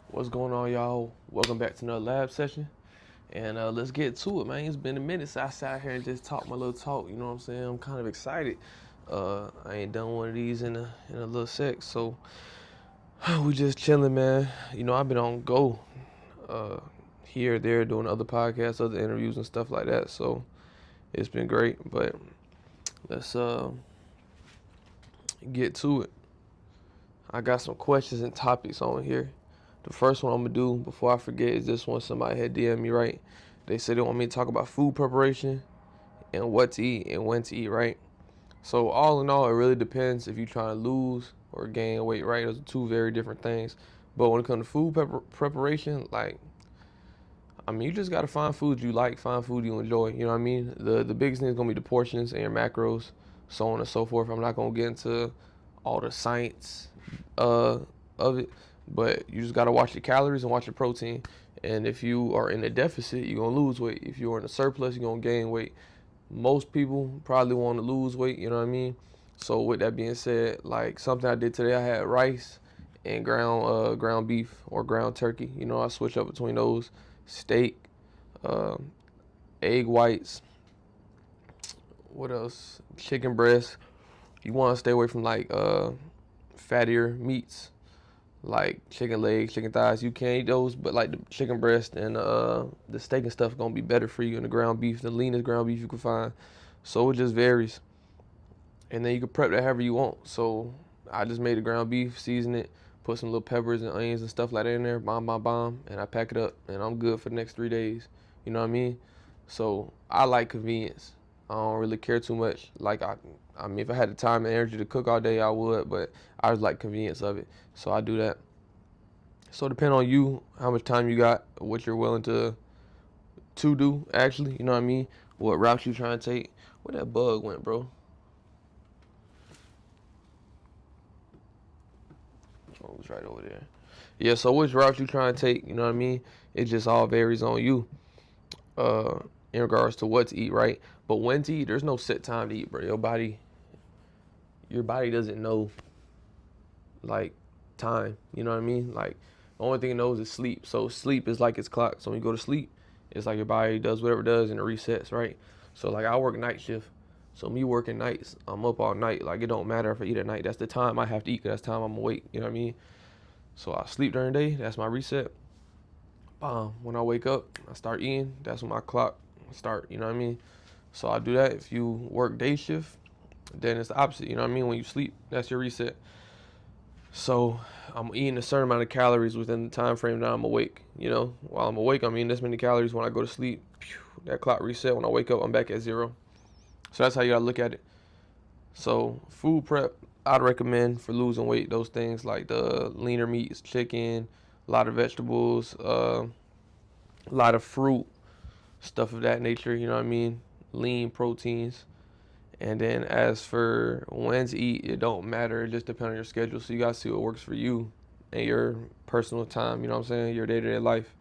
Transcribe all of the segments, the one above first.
What's going on, y'all? Welcome back to another lab session. And let's get to it, man. It's been a minute since I sat here and just talked my little talk. You know what I'm saying? I'm kind of excited. I ain't done one of these in a little sec, so we just chilling, man. You know, I've been on go, uh, here, there, doing other podcasts, other interviews, and stuff like that. So it's been great. But let's get to it. I got some questions and topics on here. The first one I'm gonna do before I forget is this one. Somebody had DM me, right? They said they want me to talk about food preparation and what to eat and when to eat, right? So all in all, it really depends if you're trying to lose or gain weight, right? Those are two very different things. But when it comes to food preparation, like, I mean, you just gotta find food you like, find food you enjoy. You know what I mean? The biggest thing is gonna be the portions and your macros, so on and so forth. I'm not gonna get into all the science uh, of it, but you just gotta watch your calories and watch your protein. And if you are in a deficit, you're gonna lose weight. If you're in a surplus, you're gonna gain weight. Most people probably want to lose weight. You know what I mean? So with that being said, like something I did today, I had rice and ground beef or ground turkey. You know, I switch up between those. Steak, um, egg whites. What else? Chicken breast. You want to stay away from like fattier meats like chicken legs, chicken thighs. You can eat those, but like the chicken breast and the steak and stuff gonna be better for you. And the ground beef, the leanest ground beef you can find. So it just varies. And then you can prep that however you want. So I just made the ground beef, season it, put some little peppers and onions and stuff like that in there, bomb, and I pack it up, and I'm good for the next 3 days. You know what I mean? So I like convenience. I don't really care too much. Like I mean, if I had the time and energy to cook all day, I would, but I just like convenience of it, so I do that. So depend on you, how much time you got, what you're willing to do. Actually, you know what I mean? What route you trying to take? Where that bug went, bro? Oh, it was right over there. Yeah, so which route you trying to take, you know what I mean? It just all varies on you, uh, in regards to what to eat, right? But when to eat, there's no set time to eat, bro. Your body doesn't know like time. You know what I mean? Like the only thing it knows is sleep. So sleep is like its clock. So when you go to sleep, it's like your body does whatever it does and it resets, right? So like I work night shift. So me working nights, I'm up all night. Like it don't matter if I eat at night. That's the time I have to eat, 'cause that's the time I'm awake. You know what I mean? So I sleep during the day. That's my reset. When I wake up, I start eating. That's when my clock start. You know what I mean? So I do that. If you work day shift, then it's the opposite. You know what I mean? When you sleep, that's your reset. So I'm eating a certain amount of calories within the time frame that I'm awake. You know, while I'm awake, I'm eating this many calories. When I go to sleep, that clock reset. When I wake up, I'm back at zero. So that's how you gotta look at it. So food prep, I'd recommend for losing weight. Those things like the leaner meats, chicken, a lot of vegetables, a lot of fruit, stuff of that nature. You know what I mean? Lean proteins. And then as for when to eat, it don't matter. It just depends on your schedule. So you gotta see what works for you and your personal time. You know what I'm saying? Your day-to-day life.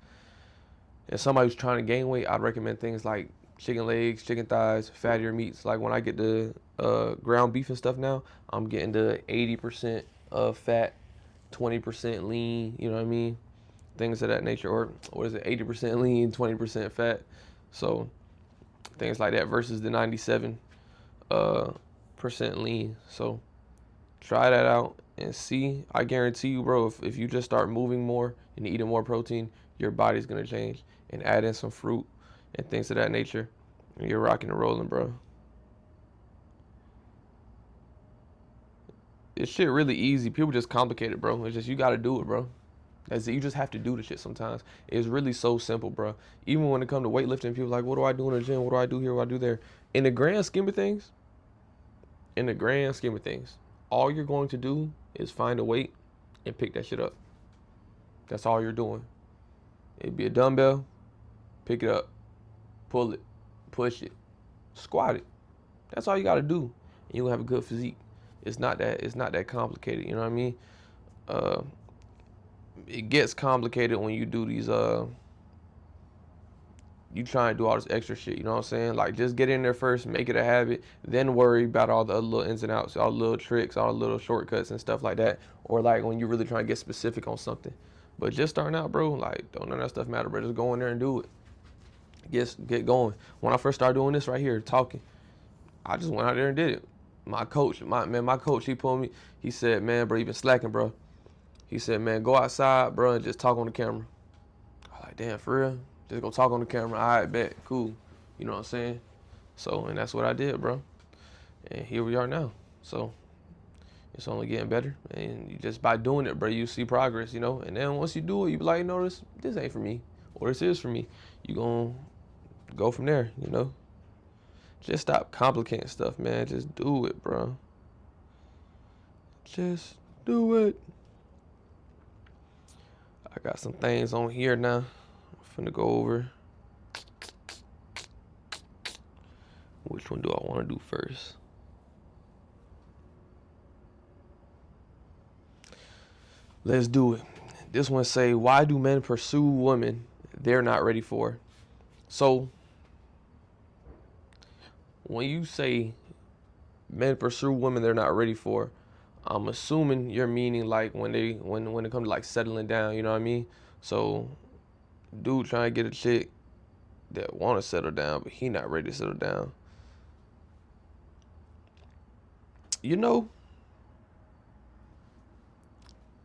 And somebody who's trying to gain weight, I'd recommend things like chicken legs, chicken thighs, fattier meats. Like when I get the ground beef and stuff now, I'm getting the 80% of fat, 20% lean. You know what I mean? Things of that nature. Or what is it? 80% lean, 20% fat. So things like that versus the 97 uh percent lean. So try that out and see. I guarantee you, bro, if you just start moving more and eating more protein, your body's gonna change. And add in some fruit and things of that nature, and you're rocking and rolling, bro. This shit really easy. People just complicate it, bro. It's just you gotta do it, bro. That's it. You just have to do the shit sometimes. It's really so simple, bro. Even when it comes to weightlifting, people are like, what do I do in the gym? What do I do here? What do I do there? In the grand scheme of things, in the grand scheme of things, all you're going to do is find a weight and pick that shit up. That's all you're doing. It'd be a dumbbell, pick it up, pull it, push it, squat it. That's all you gotta do. And you'll have a good physique. It's not that complicated, you know what I mean? Uh it gets complicated when you do these you try and do all this extra shit, you know what I'm saying? Like just get in there first, make it a habit, then worry about all the other little ins and outs, all the little tricks, all the little shortcuts and stuff like that. Or like when you really try to get specific on something. But just starting out, bro, like, don't none of that stuff matter, bro. Just go in there and do it. Get going. When I first started doing this right here, talking, I just went out there and did it. My coach, he pulled me. He said, man, bro, you been slacking, bro. He said, man, go outside, bro, and just talk on the camera. I was like, damn, for real? Just go talk on the camera. All right, bet, cool. You know what I'm saying? So, and that's what I did, bro. And here we are now. So, it's only getting better. And you just by doing it, bro, you see progress, you know? And then once you do it, you be like, no, this ain't for me. Or this is for me. You gonna go from there, you know? Just stop complicating stuff, man. Just do it, bro. Just do it. I got some things on here now. I'm finna go over. Which one do I want to do first? Let's do it. This one say, why do men pursue women they're not ready for? So, when you say men pursue women they're not ready for, I'm assuming you're meaning like when it comes to like settling down, you know what I mean? So, dude trying to get a chick that want to settle down, but he not ready to settle down. You know,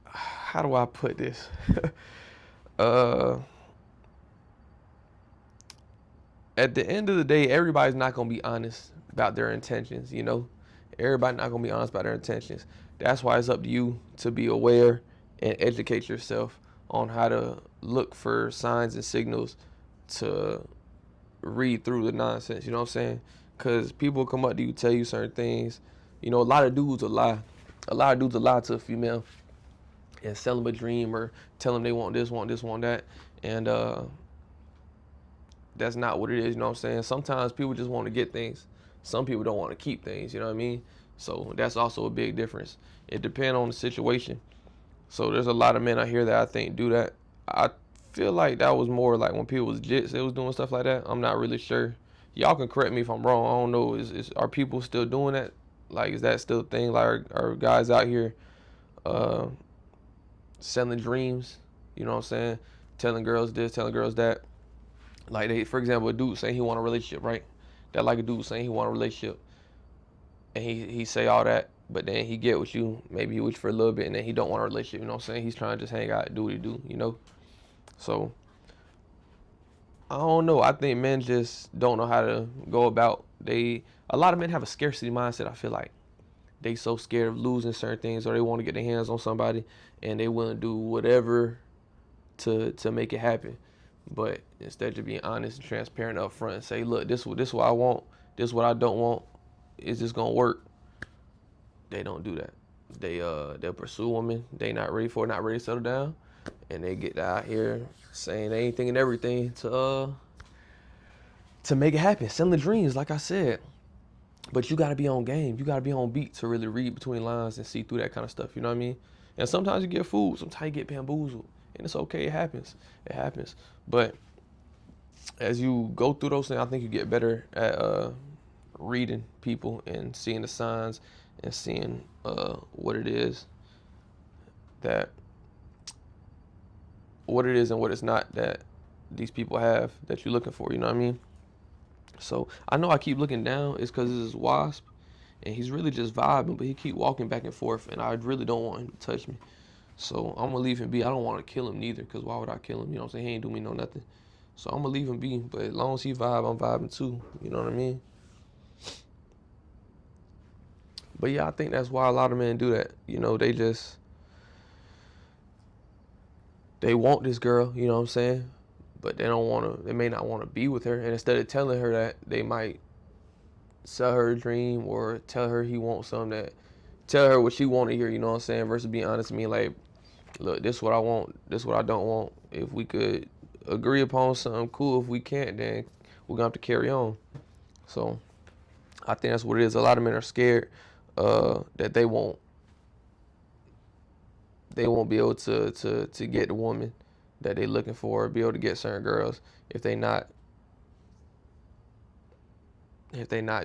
how do I put this? At the end of the day, everybody's not gonna be honest about their intentions, you know? Everybody not gonna be honest about their intentions. That's why it's up to you to be aware and educate yourself on how to look for signs and signals to read through the nonsense, you know what I'm saying? Because people come up to you, tell you certain things. You know, a lot of dudes will lie. A lot of dudes will lie to a female and sell them a dream or tell them they want this, want that. And that's not what it is, you know what I'm saying? Sometimes people just want to get things. Some people don't want to keep things, you know what I mean? So that's also a big difference. It depends on the situation. So there's a lot of men out here that I think do that. I feel like that was more like when people was jits, they was doing stuff like that. I'm not really sure. Y'all can correct me if I'm wrong. I don't know. Are people still doing that? Like, is that still a thing? Like, are guys out here uh, selling dreams? You know what I'm saying? Telling girls this, telling girls that. Like, for example, a dude saying he want a relationship, right? That like a dude saying he want a relationship, and he say all that, but then he get with you, maybe he with you for a little bit, and then he don't want a relationship. You know what I'm saying? He's trying to just hang out, do what he do, you know. So I don't know. I think men just don't know how to go about. A lot of men have a scarcity mindset. I feel like they so scared of losing certain things, or they want to get their hands on somebody, and they willing to do whatever to make it happen. But instead of being honest and transparent up front and say, look, this is what I want, this is what I don't want, is this gonna work? They don't do that. They'll pursue women they not ready for, not ready to settle down, and they get out here saying anything and everything to make it happen, selling dreams, like I said. But you gotta be on game. You gotta be on beat to really read between lines and see through that kind of stuff. You know what I mean? And sometimes you get fooled. Sometimes you get bamboozled, and it's okay. It happens. It happens. But as you go through those things, I think you get better at reading people and seeing the signs and seeing what it is that what it is and what it's not that these people have that you're looking for. You know what I mean? So I know I keep looking down. It's because this is Wasp, and he's really just vibing, but he keep walking back and forth, and I really don't want him to touch me. So I'm gonna leave him be. I don't want to kill him neither, because why would I kill him? You know what I'm saying? He ain't do me no nothing. So I'm gonna leave him be. But as long as he vibe, I'm vibing too. You know what I mean? But yeah, I think that's why a lot of men do that. You know, they want this girl, you know what I'm saying? But they may not want to be with her. And instead of telling her that, they might sell her a dream or tell her he wants something that, tell her what she want to hear, you know what I'm saying? Versus being honest with me, like, look, this is what I want, this is what I don't want. If we could agree upon something, cool. If we can't, then we're going to have to carry on. So I think that's what it is. A lot of men are scared that they won't be able to get the woman that they're looking for, or be able to get certain girls if they not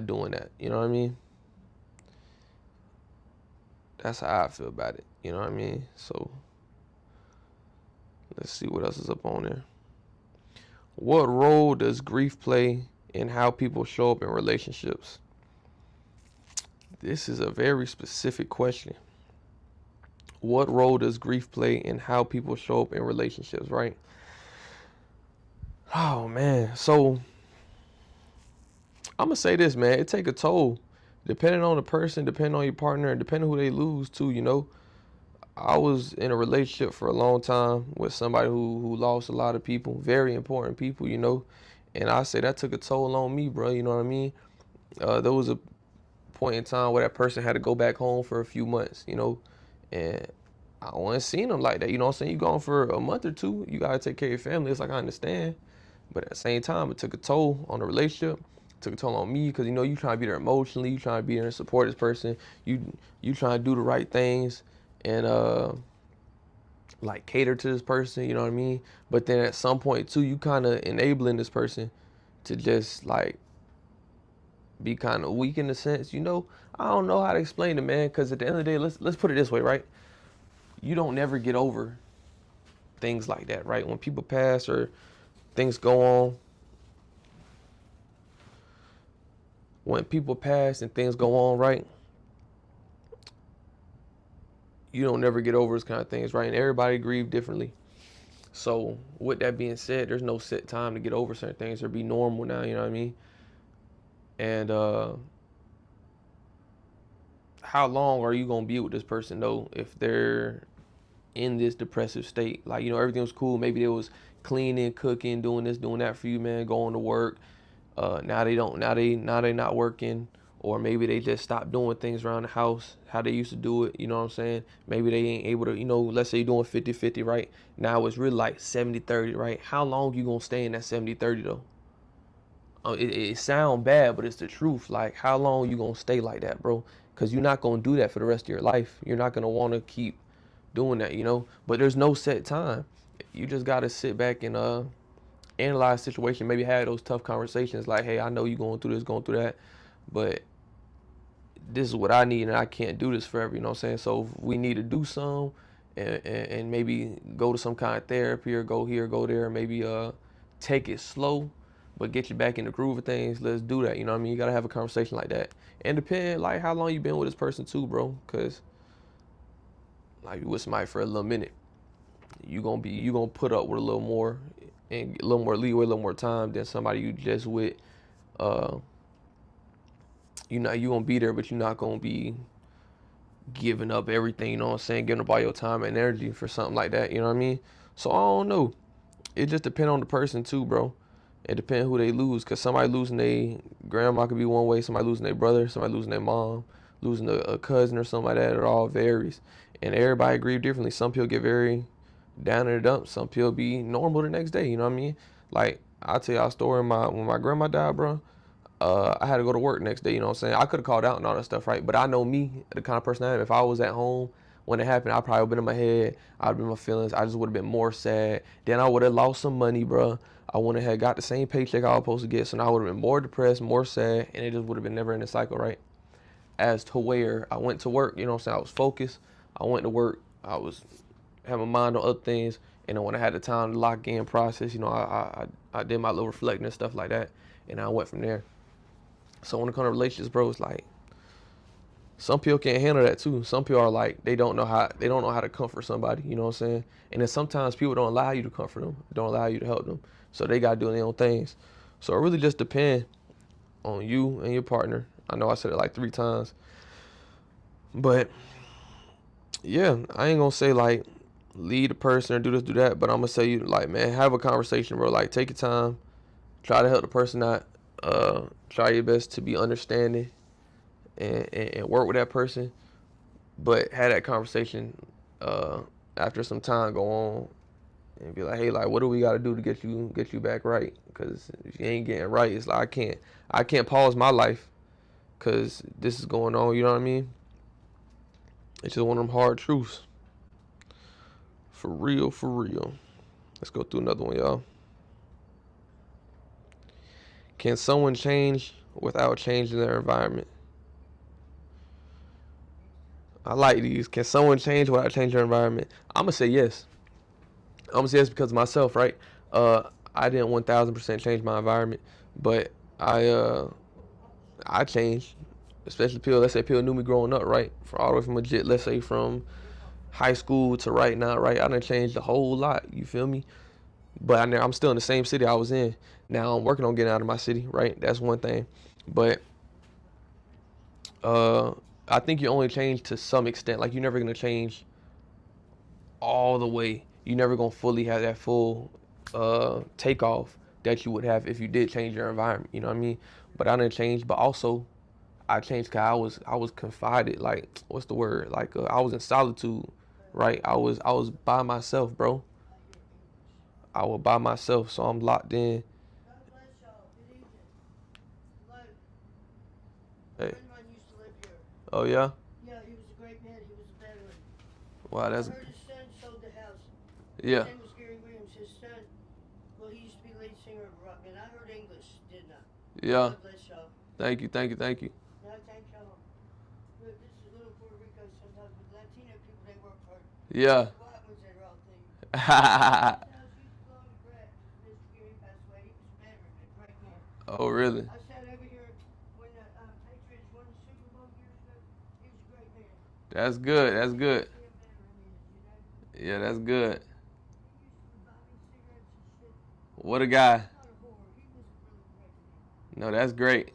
doing that. You know what I mean? That's how I feel about it. You know what I mean? So Let's see what else is up on there. What role does grief play in how people show up in relationships? This is a very specific question. What role does grief play in how people show up in relationships, right? Oh man. So I'm gonna say this, man. It take a toll. Depending on the person, depending on your partner, and depending who they lose to, I was in a relationship for a long time with somebody who lost a lot of people, very important people, and I say that took a toll on me, bro. You know what I mean? There was a point in time where that person had to go back home for a few months, and I wasn't seeing them like that. You know what I'm saying? You gone for a month or two, you gotta take care of your family. It's like, I understand, but at the same time, it took a toll on the relationship. It took a toll on me because you trying to be there emotionally, you trying to be there and support this person. You trying to do the right things and like cater to this person. You know what I mean? But then at some point too, you kind of enabling this person to just like be kind of weak in a sense. I don't know how to explain it, man. Because at the end of the day, let's put it this way, right? You don't never get over things like that, right? When people pass or things go on, when people pass and things go on, right? You don't never get over those kind of things, right? And everybody grieve differently. So with that being said, there's no set time to get over certain things or be normal now, you know what I mean? And how long are you gonna be with this person though if they're in this depressive state? Like, everything was cool. Maybe they was cleaning, cooking, doing this, doing that for you, man, going to work. Now they don't. Now they not working, or maybe they just stopped doing things around the house how they used to do it. You know what I'm saying? Maybe they ain't able to. Let's say you're doing 50-50, right? Now it's really like 70-30, right? How long you gonna stay in that 70-30 though? It sound bad, but it's the truth. Like, how long you gonna stay like that, bro? Because you're not gonna do that for the rest of your life. You're not gonna want to keep doing that, But there's no set time. You just gotta sit back and analyze the situation. Maybe have those tough conversations. Like, hey, I know you going through this, going through that, but this is what I need, and I can't do this forever. You know what I'm saying? So we need to do some, and maybe go to some kind of therapy or go here, go there. Maybe take it slow, but get you back in the groove of things. Let's do that. You know what I mean? You gotta have a conversation like that, and depend like how long you been with this person too, bro. Cause like you with somebody for a little minute, you gonna put up with a little more and a little more leeway, a little more time than somebody you just with. Uh, you gonna be there, but you're not gonna be giving up everything. You know what I'm saying? Giving up all your time and energy for something like that. You know what I mean? So I don't know. It just depends on the person too, bro. It depends who they lose. Cause somebody losing their grandma could be one way. Somebody losing their brother. Somebody losing their mom. Losing a cousin or something like that. It all varies, and everybody grieve differently. Some people get very down in the dumps. Some people be normal the next day. You know what I mean? Like, I'll tell y'all a story. When my grandma died, bro, I had to go to work next day. You know what I'm saying? I could have called out and all that stuff, right? But I know me, the kind of person I am. If I was at home when it happened, I probably would have been in my head. I'd been in my feelings. I just would have been more sad. Then I would have lost some money, bro. I wouldn't have got the same paycheck I was supposed to get. So now I would have been more depressed, more sad, and it just would have been never in a cycle, right? As to where I went to work, you know what I'm saying? I was focused. I went to work. I was had my mind on other things, and then when I had the time to lock in, process, I did my little reflecting and stuff like that, and I went from there. So when it comes to relationships, bro, it's like some people can't handle that too. Some people are like they don't know how to comfort somebody. You know what I'm saying? And then sometimes people don't allow you to comfort them, don't allow you to help them, so they gotta do their own things. So it really just depends on you and your partner. I know I said it like 3 times, but yeah, I ain't gonna say like lead a person or do this, do that, but I'm gonna say, you like, man, have a conversation, bro. Like, take your time, try to help the person out, try your best to be understanding and work with that person, but have that conversation after some time go on and be like, hey, like, what do we got to do to get you back right? Because if you ain't getting right, it's like I can't pause my life because this is going on. You know what I mean? It's just one of them hard truths. For real, for real. Let's go through another one, y'all. Can someone change without changing their environment? I like these. Can someone change without changing their environment? I'm going to say yes. I'm gonna say it's because of myself, right? I didn't 1,000% change my environment, but I uh I changed. Especially people, let's say people knew me growing up, right? For all the way from legit, let's say from high school to right now, right? I done changed a whole lot. You feel me? But I'm still in the same city I was in. Now I'm working on getting out of my city, right? That's one thing. But uh, I think you only change to some extent. Like you're never gonna change all the way. You're never gonna fully have that full takeoff that you would have if you did change your environment. You know what I mean? But I didn't change. But also I changed because I was confided. Like what's the word? Like I was in solitude, right? I was by myself, bro. I was by myself, so I'm locked in. God bless y'all. Good evening. Hello. A Hey. friend of mine used to live here. Oh yeah. Yeah, he was a great man. He was a veteran. Wow, I that's heard his son sold the house. His yeah, name was Gary Williams. His son, well, he used to be lead singer of rock band. I heard English, didn't I? yeah. God bless y'all. Thank you, thank you, thank you. No, thank y'all. Look, this is little Puerto Rico sometimes, but Latino people, they work hard. Yeah. The white ones, they're all things. This house used to belong to Brett. Mr. Gary passed away. He was a veteran, a great man. Oh really? I sat over here when the Patriots won the Super Bowl years ago. He was a great man. That's good. That's That's what good. a veteran is, you know. Yeah, that's good. He used to buy me cigarettes and shit. What a guy. Not a whore. He was a really great man. No, that's great.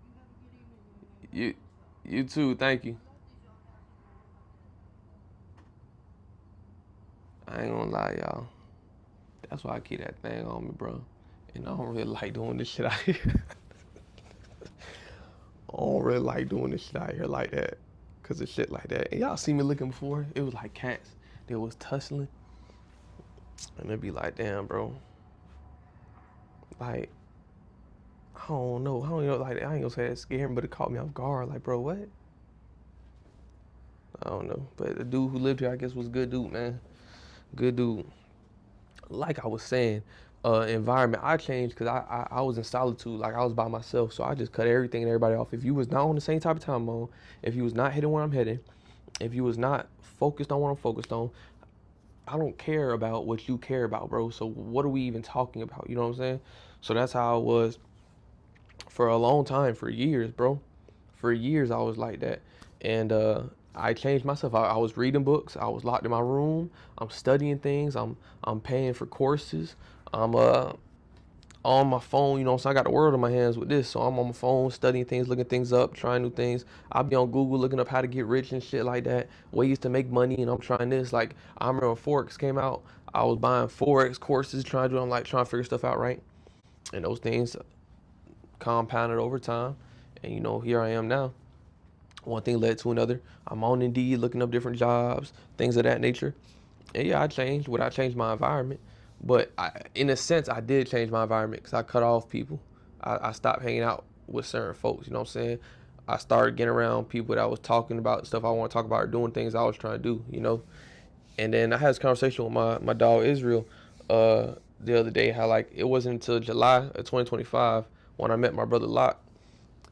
You have a good evening, young man. God You, bless y'all. you too. Thank you. I love these old houses right here like I ain't gonna lie, y'all. That's why I keep that thing on me, bro. And I don't really like doing this shit out here. I don't really like doing this shit out here like that. Cause of shit like that. And y'all see me looking before? It was like cats. They was tussling. And it'd be like, damn, bro. Like, I don't know. I don't know. Like, I ain't gonna say that scared me, but it caught me off guard. Like, bro, what? I don't know. But the dude who lived here, I guess, was a good dude, man. Good dude. Like I was saying, environment, I changed because I was in solitude. Like, I was by myself. So I just cut everything and everybody off. If you was not on the same type of time I'm on, if you was not heading where I'm heading, if you was not focused on what I'm focused on, I don't care about what you care about, bro. So what are we even talking about? You know what I'm saying? So that's how I was for a long time, for years, bro. For years, I was like that, and I changed myself. I was reading books. I was locked in my room. I'm studying things. I'm paying for courses. I'm on my phone. You know, so I got the world in my hands with this. So I'm on my phone studying things, looking things up, trying new things. I'll be on Google looking up how to get rich and shit like that, ways to make money, and I'm trying this. Like I remember when Forex came out, I was buying Forex courses, trying to do. I'm like trying to figure stuff out, right? And those things compounded over time, and you know, here I am now. One thing led to another. I'm on Indeed looking up different jobs, things of that nature. And yeah, I changed. Would I change my environment? But in a sense, I did change my environment because I cut off people. I stopped hanging out with certain folks. You know what I'm saying? I started getting around people that was talking about stuff I want to talk about or doing things I was trying to do. You know. And then I had this conversation with my dog Israel the other day. How like it wasn't until July of 2025 when I met my brother Locke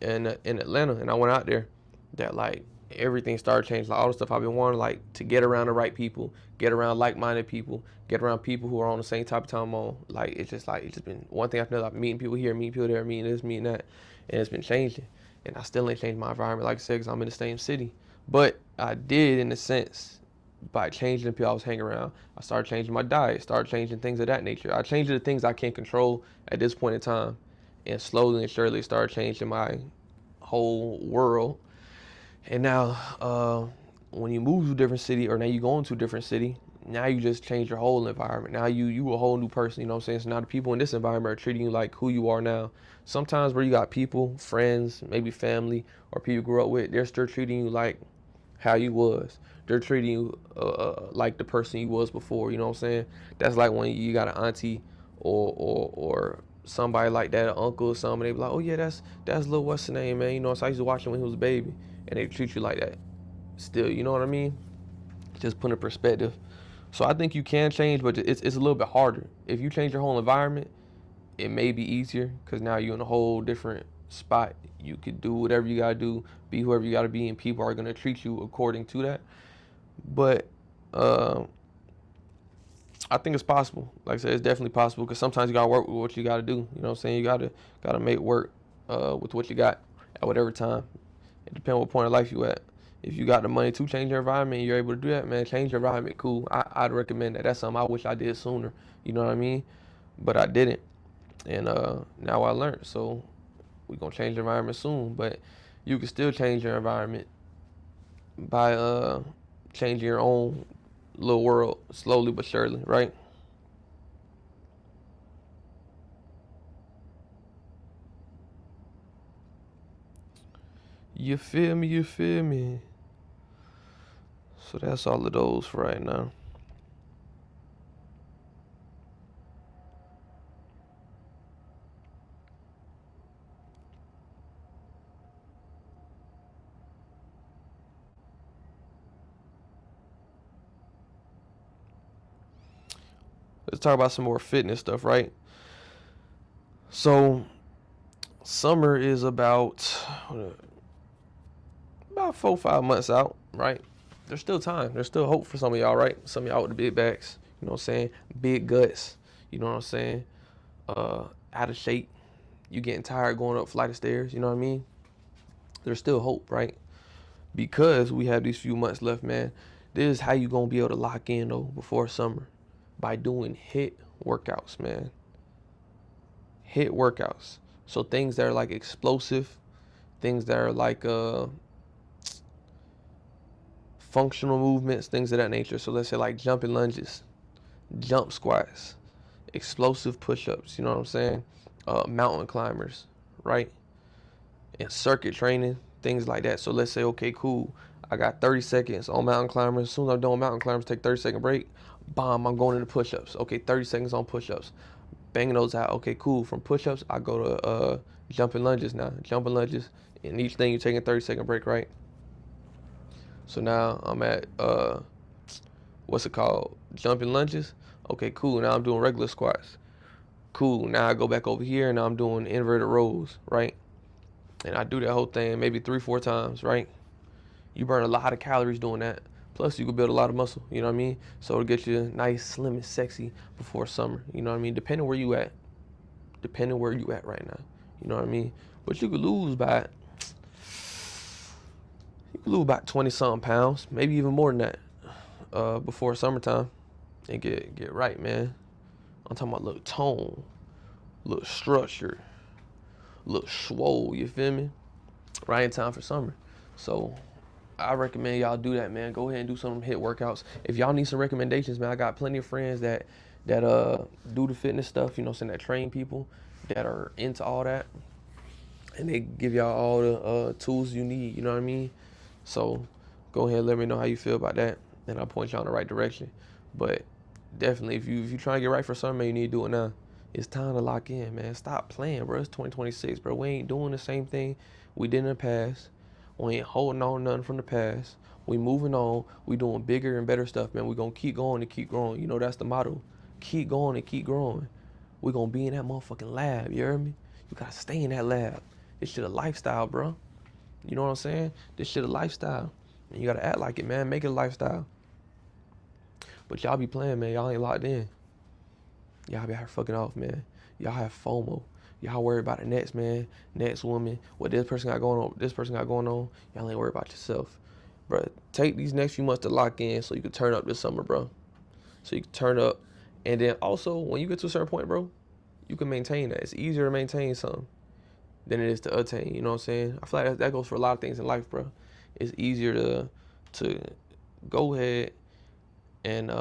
in Atlanta, and I went out there, that like everything started changing. Like all the stuff I've been wanting, like to get around the right people, get around like-minded people, get around people who are on the same type of time I'm on. Like it's just been one thing after another. I'm meeting people here, meeting people there, meeting this, meeting that, and it's been changing. And I still ain't changed my environment, like I said, because I'm in the same city. But I did, in a sense, by changing the people I was hanging around. I started changing my diet, started changing things of that nature. I changed the things I can't control at this point in time, and slowly and surely started changing my whole world. And now, when you move to a different city, or now you go into a different city, now you just change your whole environment. Now you a whole new person. You know what I'm saying? So now the people in this environment are treating you like who you are now. Sometimes where you got people, friends, maybe family, or people you grew up with, they're still treating you like how you was. They're treating you like the person you was before. You know what I'm saying? That's like when you got an auntie or somebody like that, an uncle or something. They be like, oh yeah, that's little what's the name, man. You know, so I used to watch him when he was a baby, and they treat you like that. Still, you know what I mean? Just put in perspective. So I think you can change, but it's a little bit harder. If you change your whole environment, it may be easier because now you're in a whole different spot. You could do whatever you gotta do, be whoever you gotta be, and people are gonna treat you according to that. But uh, I think it's possible. Like I said, it's definitely possible because sometimes you gotta work with what you gotta do. You know what I'm saying? You gotta make work with what you got at whatever time. It depends what point of life you at. If you got the money to change your environment, you're able to do that, man. Change your environment, cool. I'd recommend that. That's something I wish I did sooner. You know what I mean? But I didn't, and now I learned. So we gonna change the environment soon. But you can still change your environment by changing your own little world slowly but surely, right? You feel me? You feel me? So that's all of those for right now. Let's talk about some more fitness stuff, right? So summer is about 4 5 months out, right? There's still time. There's still hope for some of y'all, right? Some of y'all with the big backs, you know what I'm saying? Big guts, you know what I'm saying? Out of shape. You getting tired going up flight of stairs, you know what I mean? There's still hope, right? Because we have these few months left, man. This is how you gonna be able to lock in though before summer, by doing hit workouts, man. Hit workouts. So things that are like explosive, things that are like functional movements, things of that nature. So let's say like jumping lunges, jump squats, explosive push-ups. You know what I'm saying? Mountain climbers, right? And circuit training, things like that. So let's say, okay, cool. I got 30 seconds on mountain climbers. As soon as I'm done with mountain climbers, take 30-second break. Bomb, I'm going into push-ups. Okay, 30 seconds on push-ups. Banging those out. Okay, cool. From push-ups, I go to jumping lunges now. Jumping lunges. And each thing you're taking a 30-second break, right? So now I'm at what's it called? Jumping lunges. Okay, cool. Now I'm doing regular squats. Cool. Now I go back over here and now I'm doing inverted rows, right? And I do that whole thing maybe 3 4 times, right? You burn a lot of calories doing that. Plus you can build a lot of muscle, you know what I mean? So it'll get you nice, slim, and sexy before summer. You know what I mean? Depending where you at. Depending where you at right now. You know what I mean? But you could lose by 20 something pounds, maybe even more than that, before summertime, and get right, man. I'm talking about little tone, little structure, little swole. You feel me? Right in time for summer. So I recommend y'all do that, man. Go ahead and do some hit workouts. If y'all need some recommendations, man, I got plenty of friends that do the fitness stuff. You know, saying that train people that are into all that, and they give y'all all the tools you need. You know what I mean? So go ahead and let me know how you feel about that, and I'll point y'all in the right direction. But definitely, if you trying to get right for summer, you need to do it now. It's time to lock in, man. Stop playing, bro. It's 2026, bro. We ain't doing the same thing we did in the past. We ain't holding on nothing from the past. We moving on. We doing bigger and better stuff, man. We gonna keep going and keep growing. You know that's the motto. Keep going and keep growing. We gonna be in that motherfucking lab. You heard me? You gotta stay in that lab. This shit a lifestyle, bro. You know what I'm saying? This shit a lifestyle. And you gotta act like it, man. Make it a lifestyle. But y'all be playing, man. Y'all ain't locked in. Y'all be out here fucking off, man. Y'all have FOMO. Y'all worry about the next man, next woman, what this person got going on, this person got going on. Y'all ain't worry about yourself. Bro, take these next few months to lock in so you can turn up this summer, bro. So you can turn up. And then also, when you get to a certain point, bro, you can maintain that. It's easier to maintain something than it is to attain. You know what I'm saying? I feel like that goes for a lot of things in life, bro. It's easier to go ahead and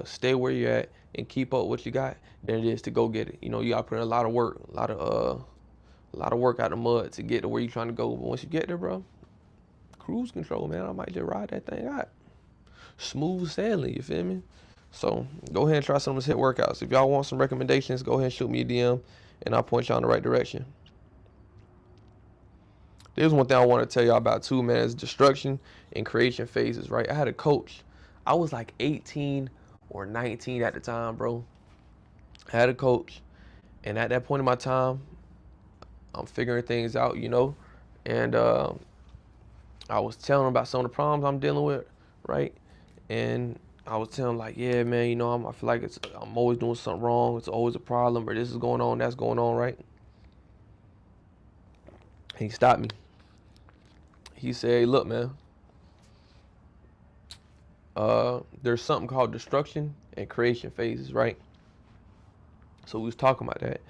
stay where you're at and keep up what you got than it is to go get it. You know, you got to put in a lot of work, a lot of work out of the mud to get to where you're trying to go. But once you get there, bro, cruise control, man. I might just ride that thing out. Smooth sailing, you feel me? So go ahead and try some of those hit workouts. If y'all want some recommendations, go ahead and shoot me a DM and I'll point y'all in the right direction. There's one thing I want to tell y'all about too, man, is destruction and creation phases, right? I had a coach. I was like 18 or 19 at the time, bro. I had a coach, and at that point in my time, I'm figuring things out, you know, and I was telling him about some of the problems I'm dealing with, right? And I was telling him like, yeah, man, you know, I feel like I'm always doing something wrong. It's always a problem, or this is going on, that's going on, right? And he stopped me. He said, hey, look, man, there's something called destruction and creation phases, right? So we was talking about that.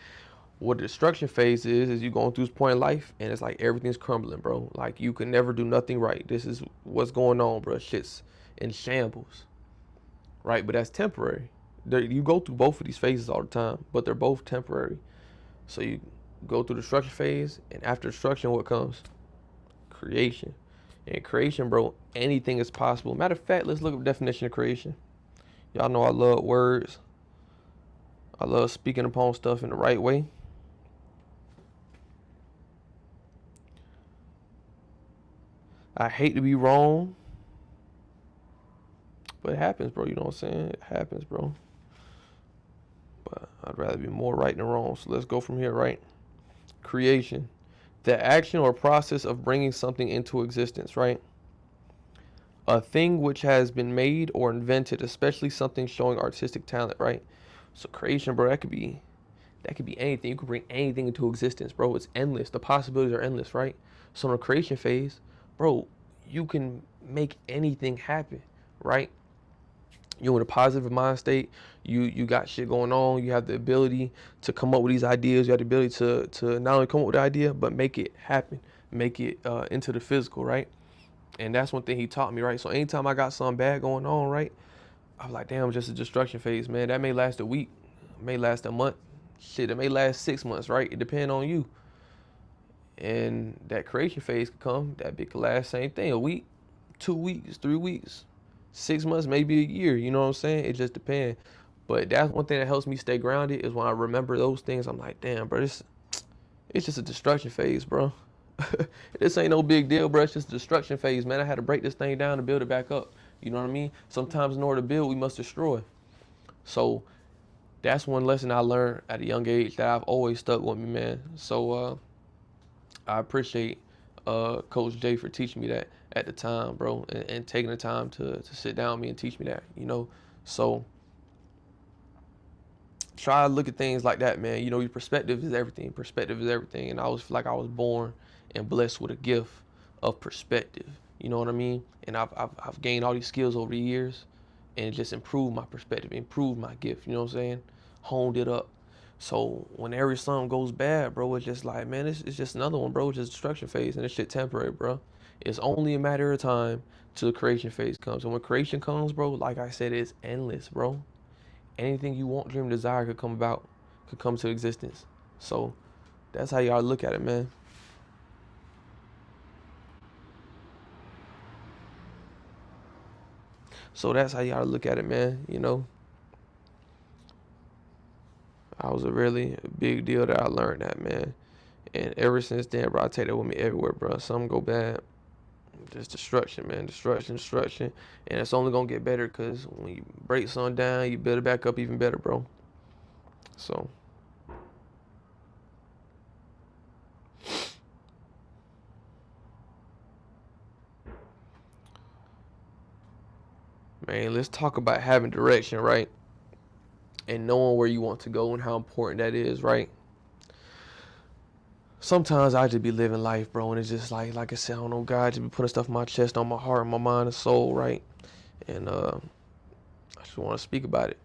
What the destruction phase is you going through this point in life and it's like everything's crumbling, bro. Like you can never do nothing right. This is what's going on, bro. Shit's in shambles, right? But that's temporary. You go through both of these phases all the time, but they're both temporary. So you go through the destruction phase, and after destruction, what comes? Creation. And creation, bro, anything is possible. Matter of fact, let's look at the definition of creation. Y'all know I love words. I love speaking upon stuff in the right way. I hate to be wrong, but it happens, bro. You know what I'm saying? It happens, bro. But I'd rather be more right than wrong. So let's go from here, right? Creation. The action or process of bringing something into existence, right? A thing which has been made or invented, especially something showing artistic talent, right? So creation, bro, that could be anything. You could bring anything into existence, bro. It's endless. The possibilities are endless, right? So in the creation phase, bro, you can make anything happen, right? You're in a positive mind state. You got shit going on. You have the ability to come up with these ideas. You have the ability to not only come up with the idea, but make it happen, make it into the physical, right? And that's one thing he taught me, right? So anytime I got something bad going on, right, I was like, damn, just a destruction phase, man. That may last a week, it may last a month, shit, it may last 6 months, right? It depends on you. And that creation phase could come, that bit could last same thing, a week, 2 weeks, 3 weeks, 6 months, maybe a year, you know what I'm saying? It just depends. But that's one thing that helps me stay grounded is when I remember those things, I'm like, damn, bro, it's just a destruction phase, bro. This ain't no big deal, bro. It's just a destruction phase, man. I had to break this thing down to build it back up. You know what I mean? Sometimes in order to build, we must destroy. So that's one lesson I learned at a young age that I've always stuck with me, man. So I appreciate Coach Jay for teaching me that at the time, bro, and taking the time to sit down with me and teach me that, you know. So try to look at things like that, man. You know, your perspective is everything. Perspective is everything. And I was like I was born and blessed with a gift of perspective. You know what I mean? And I've gained all these skills over the years, and it just improved my perspective, improved my gift. You know what I'm saying? Honed it up. So whenever something goes bad, bro, it's just like, man, it's just another one, bro. It's just destruction phase, and this shit temporary, bro. It's only a matter of time till the creation phase comes. And when creation comes, bro, like I said, it's endless, bro. Anything you want, dream, desire could come about, could come to existence. So that's how y'all look at it, man. So that's how y'all look at it, man. You know, I was a really big deal that I learned that, man. And ever since then, bro, I take that with me everywhere, bro. Something go bad, just destruction, man. Destruction, destruction. And it's only going to get better because when you break something down, you build it back up even better, bro. So, man, let's talk about having direction, right? And knowing where you want to go and how important that is, right? Sometimes I just be living life, bro, and it's just like I said, I don't know, God just be putting stuff in my chest, on my heart, my mind, and soul, right? And I just want to speak about it.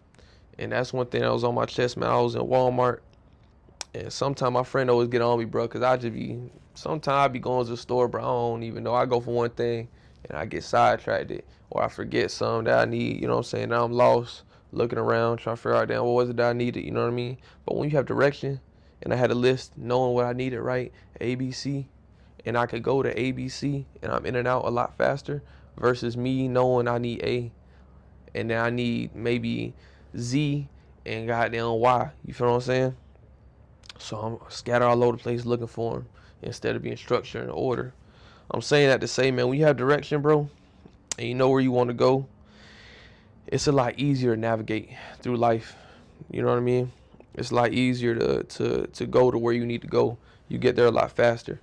And that's one thing that was on my chest, man. I was in Walmart, and sometimes my friend always get on me, bro, because sometimes I be going to the store, bro, I don't even know. I go for one thing, and I get sidetracked, or I forget something that I need, you know what I'm saying? Now I'm lost, looking around, trying to figure out, damn, what was it that I needed, you know what I mean? But when you have direction, and I had a list knowing what I needed, right? ABC, and I could go to ABC, and I'm in and out a lot faster, versus me knowing I need A, and then I need maybe Z and goddamn Y. You feel what I'm saying? So I'm scattered all over the place looking for them instead of being structured in order. I'm saying that to say, man, when you have direction, bro, and you know where you want to go, it's a lot easier to navigate through life. You know what I mean? It's a lot easier to go to where you need to go. You get there a lot faster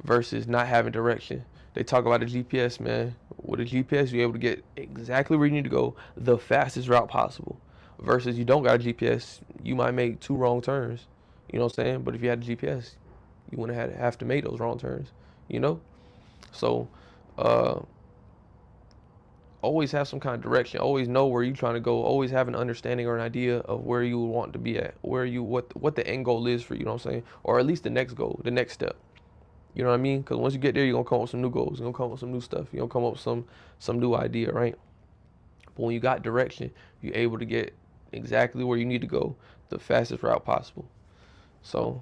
versus not having direction. They talk about the GPS, man. With a GPS, you're able to get exactly where you need to go, the fastest route possible. Versus you don't got a GPS, you might make 2 wrong turns. You know what I'm saying? But if you had a GPS, you wouldn't have to make those wrong turns. You know? So, uh, always have some kind of direction. Always know where you're trying to go. Always have an understanding or an idea of where you want to be at, what the end goal is for you. You know what I'm saying? Or at least the next goal, the next step. You know what I mean? Because once you get there, you're gonna come up with some new goals. You're gonna come up with some new stuff. You're gonna come up with some new idea, right? But when you got direction, you're able to get exactly where you need to go, the fastest route possible. So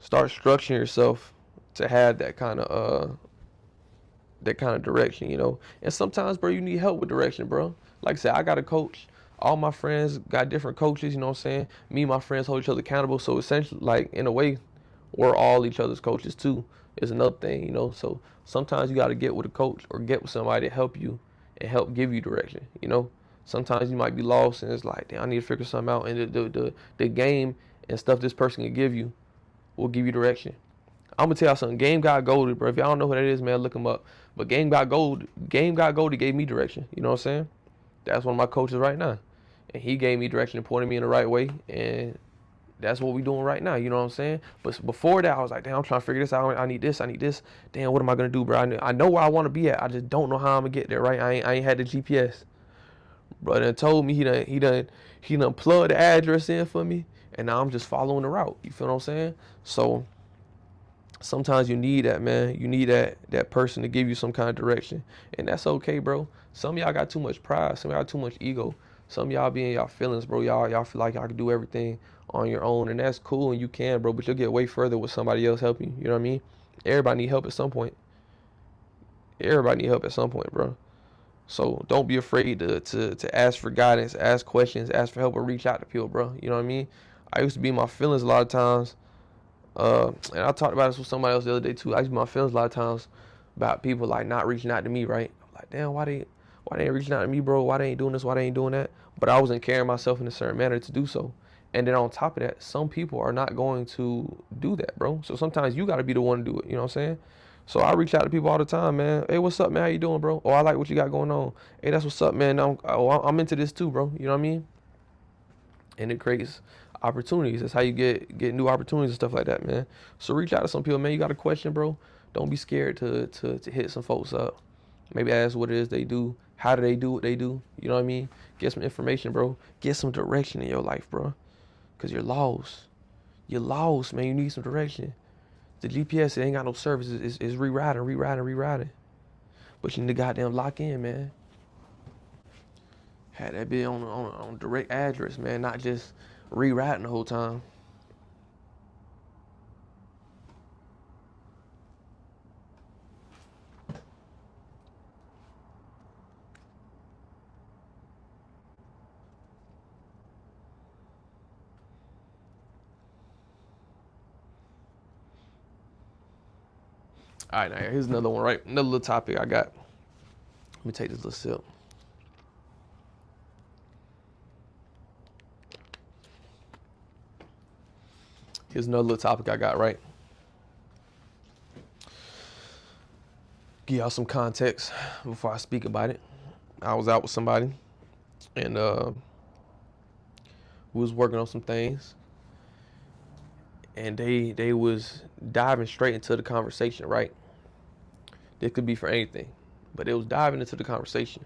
start structuring yourself to have that kind of direction, you know. And sometimes, bro, you need help with direction, bro. Like I said, I got a coach. All my friends got different coaches, you know what I'm saying? Me and my friends hold each other accountable. So essentially, like, in a way, we're all each other's coaches too. Is another thing, you know. So sometimes you got to get with a coach or get with somebody to help you and help give you direction, you know. Sometimes you might be lost and it's like, damn, I need to figure something out. And the game and stuff this person can give you will give you direction. I'm gonna tell y'all something. Game Got Golded, bro. If y'all don't know who that is, man, look him up. But Game Got Golded gave me direction. You know what I'm saying? That's one of my coaches right now, and he gave me direction and pointed me in the right way. And that's what we doing right now. You know what I'm saying? But before that, I was like, damn, I'm trying to figure this out. I need this. I need this. Damn, what am I gonna do, bro? I know where I want to be at. I just don't know how I'm gonna get there. Right? I ain't had the GPS. Bro, then told me he done plugged the address in for me, and now I'm just following the route. You feel what I'm saying? So sometimes you need that, man. You need that person to give you some kind of direction, and that's okay, bro. Some of y'all got too much pride. Some of y'all too much ego. Some of y'all be in y'all feelings, bro. Y'all feel like y'all can do everything on your own, and that's cool, and you can, bro. But you'll get way further with somebody else helping you. You know what I mean? Everybody need help at some point. Everybody need help at some point, bro. So don't be afraid to ask for guidance, ask questions, ask for help, or reach out to people, bro. You know what I mean? I used to be in my feelings a lot of times. And I talked about this with somebody else the other day too. I used to be in my feelings a lot of times about people like not reaching out to me, right? I'm like, damn, why they ain't reaching out to me, bro? Why they ain't doing this? Why they ain't doing that? But I wasn't carrying myself in a certain manner to do so. And then on top of that, some people are not going to do that, bro. So sometimes you got to be the one to do it. You know what I'm saying? So I reach out to people all the time, man. Hey, what's up, man? How you doing, bro? Oh, I like what you got going on. Hey, that's what's up, man. I'm into this too, bro. You know what I mean? And it creates opportunities. That's how you get new opportunities and stuff like that, man. So reach out to some people, man. You got a question, bro? Don't be scared to hit some folks up. Maybe ask what it is they do. How do they do what they do? You know what I mean? Get some information, bro. Get some direction in your life, bro. Because you're lost. You're lost, man. You need some direction. The GPS, it ain't got no service. It's rerouting. But you need to goddamn lock in, man. Had that bit on direct address, man. Not just rerouting the whole time. All right, now here's another one, right? Another little topic I got. Let me take this little sip. Here's another little topic I got, right? Give y'all some context before I speak about it. I was out with somebody, and we was working on some things, and they was diving straight into the conversation, right? It could be for anything, but it was diving into the conversation.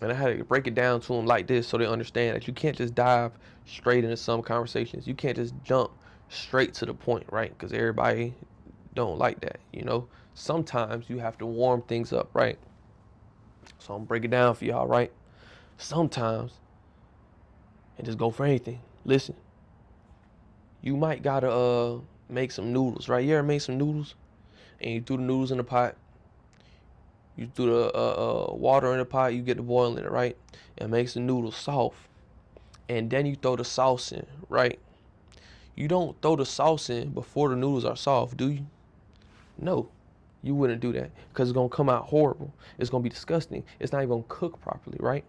And I had to break it down to them like this so they understand that you can't just dive straight into some conversations. You can't just jump straight to the point, right? Because everybody don't like that, you know? Sometimes you have to warm things up, right? So I'm breaking it down for y'all, right? Sometimes, and just go for anything. Listen, you might gotta make some noodles, right? You ever made some noodles? And you threw the noodles in the pot. You threw the water in the pot, you get the boil in it, right? It makes the noodles soft. And then you throw the sauce in, right? You don't throw the sauce in before the noodles are soft, do you? No, you wouldn't do that because it's going to come out horrible. It's going to be disgusting. It's not even going to cook properly, right?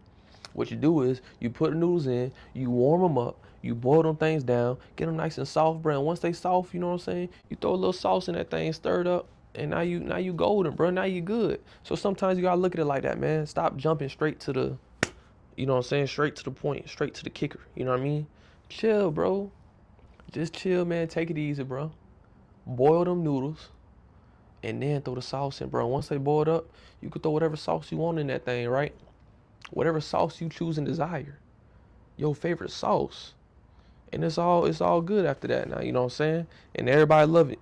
What you do is you put the noodles in, you warm them up, you boil them things down, get them nice and soft, bro. And once they soft, you know what I'm saying? You throw a little sauce in that thing, stir it up, and now you golden, bro. Now you good. So sometimes you gotta look at it like that, man. Stop jumping straight to the, you know what I'm saying, straight to the point, straight to the kicker. You know what I mean? Chill, bro. Just chill, man. Take it easy, bro. Boil them noodles, and then throw the sauce in, bro. Once they boiled up, you can throw whatever sauce you want in that thing, right? Whatever sauce you choose and desire. Your favorite sauce. And it's all good after that now, you know what I'm saying? And everybody love it.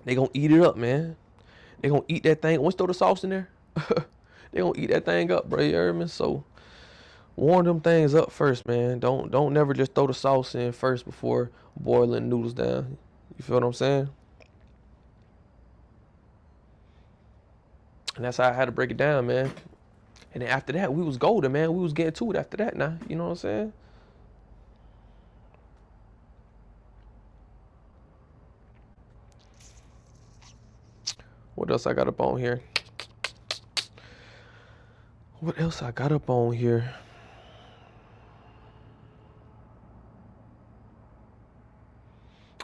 They gonna eat it up, man. They gonna eat that thing. Once you throw the sauce in there, they gonna eat that thing up, bro. You heard me? So warm them things up first, man. Don't never just throw the sauce in first before boiling noodles down. You feel what I'm saying? And that's how I had to break it down, man. And then after that, we was golden, man. We was getting to it after that now. You know what I'm saying? What else I got up on here? What else I got up on here?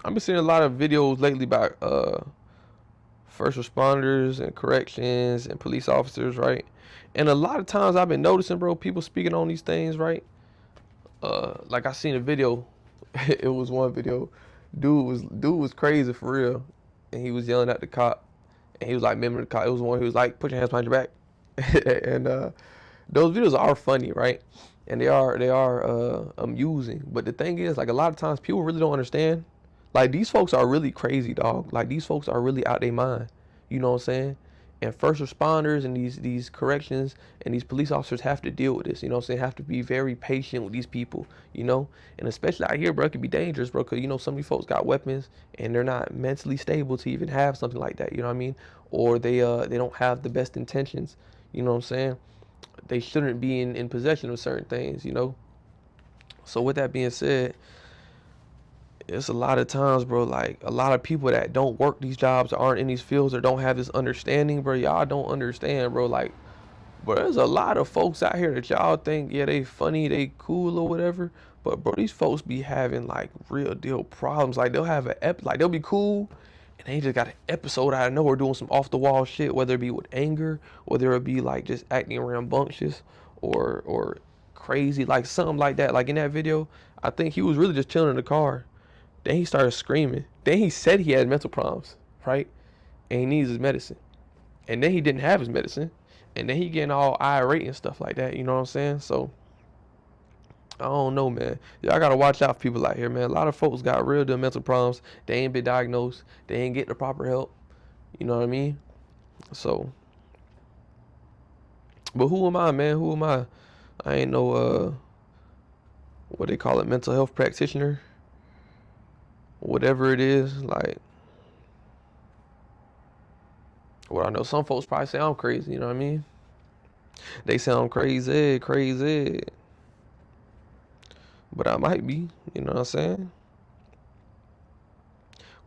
I've been seeing a lot of videos lately about first responders and corrections and police officers, right? And a lot of times I've been noticing, bro, people speaking on these things, right? Like I seen a video. It was one video. Dude was crazy for real, and he was yelling at the cop, and he was like mimicking the cop. It was one. He was like, "Put your hands behind your back," and those videos are funny, right? And they are amusing. But the thing is, like a lot of times people really don't understand. Like these folks are really crazy, dog. Like these folks are really out their mind. You know what I'm saying? And first responders and these corrections and these police officers have to deal with this. You know what I'm saying? Have to be very patient with these people. You know, and especially out here, bro, it can be dangerous, bro. Cause you know some of these folks got weapons and they're not mentally stable to even have something like that. You know what I mean? Or they don't have the best intentions. You know what I'm saying? They shouldn't be in possession of certain things. You know. So with that being said, it's a lot of times, bro, like a lot of people that don't work these jobs, aren't in these fields, or don't have this understanding, bro. Y'all don't understand, bro. Like, bro, there's a lot of folks out here that y'all think, yeah, they funny, they cool or whatever. But bro, these folks be having like real deal problems. Like they'll have like they'll be cool, and they just got an episode out of nowhere doing some off the wall shit, whether it be with anger, whether it be like just acting rambunctious or crazy, like something like that. Like in that video, I think he was really just chilling in the car. Then he started screaming. Then he said he had mental problems, right? And he needs his medicine. And then he didn't have his medicine. And then he getting all irate and stuff like that. You know what I'm saying? So, I don't know, man. Y'all gotta watch out for people out here, man. A lot of folks got real deal mental problems. They ain't been diagnosed. They ain't get the proper help. You know what I mean? So, but who am I, man? Who am I? I ain't no, what they call it, mental health practitioner. Whatever it is, like, well, I know some folks probably say I'm crazy, you know what I mean? They say I'm crazy, crazy. But I might be, you know what I'm saying?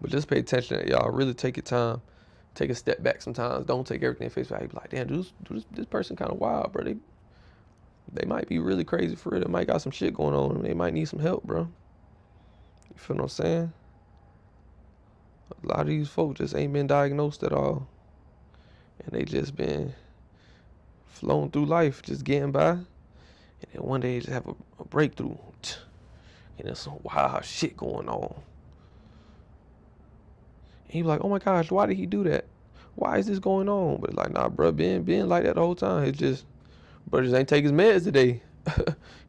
But just pay attention to y'all. Really take your time. Take a step back sometimes. Don't take everything face value. Be like, damn, this person kind of wild, bro. They might be really crazy for real. They might got some shit going on. They might need some help, bro. You feel what I'm saying? A lot of these folks just ain't been diagnosed at all. And they just been flowing through life, just getting by. And then one day just have a breakthrough. And there's some wild shit going on. And he be like, oh my gosh, why did he do that? Why is this going on? But like, nah, bro, been like that the whole time. It's just, bro just ain't take his meds today.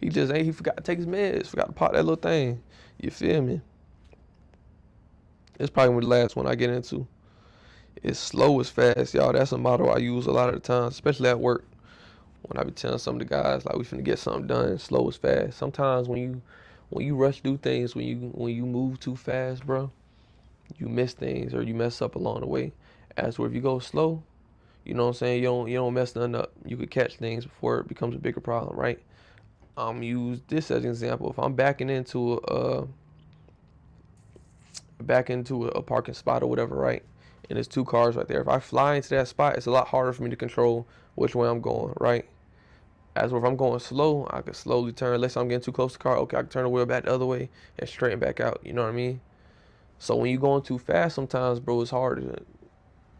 He forgot to take his meds, forgot to pop that little thing. You feel me? It's probably the last one I get into. It's slow is fast, y'all. That's a motto I use a lot of the time, especially at work. When I be telling some of the guys like we finna get something done, slow is fast. Sometimes when you rush through things, when you move too fast, bro, you miss things or you mess up along the way. As where if you go slow, you know what I'm saying, you don't mess nothing up. You could catch things before it becomes a bigger problem, right? Use this as an example. If I'm backing into a parking spot or whatever, right? And there's two cars right there. If I fly into that spot, it's a lot harder for me to control which way I'm going, right? As if I'm going slow, I can slowly turn. Unless I'm getting too close to the car, okay, I can turn the wheel back the other way and straighten back out. You know what I mean? So when you're going too fast, sometimes, bro, it's hard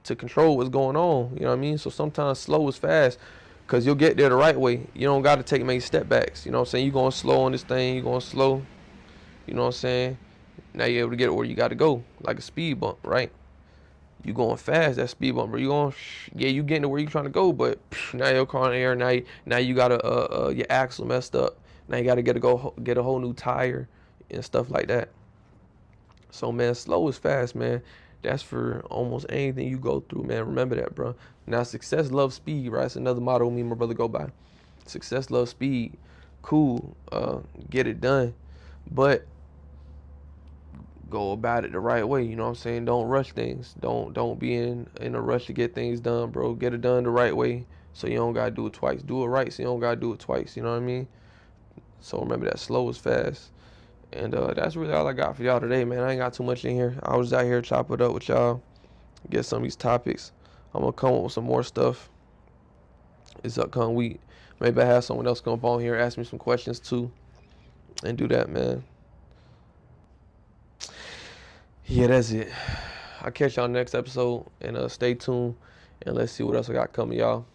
to control what's going on. You know what I mean? So sometimes slow is fast, because you'll get there the right way. You don't got to take many step backs. You know what I'm saying? You're going slow on this thing. You're going slow. You know what I'm saying? Now you're able to get where you got to go, like a speed bump, right? You going fast, that speed bump, bro. You going, yeah, you getting to where you trying to go, but now your car in the air. Now you got your axle messed up. Now you got to get a whole new tire and stuff like that. So man, slow is fast, man. That's for almost anything you go through, man. Remember that, bro. Now success loves speed, right? It's another motto me and my brother go by. Success loves speed. Cool. Get it done, but go about it the right way. You know what I'm saying? Don't rush things. Don't be in a rush to get things done, bro. Get it done the right way, so you don't gotta do it twice. Do it right, so you don't gotta do it twice. You know what I mean? So remember that slow is fast. And that's really all I got for y'all today, man. I ain't got too much in here. I was out here chop it up with y'all, get some of these topics. I'm gonna come up with some more stuff this upcoming week. Maybe I have someone else come up on here, ask me some questions too, and do that, man. Yeah, that's it. I'll catch y'all next episode, and stay tuned, and let's see what else I got coming, y'all.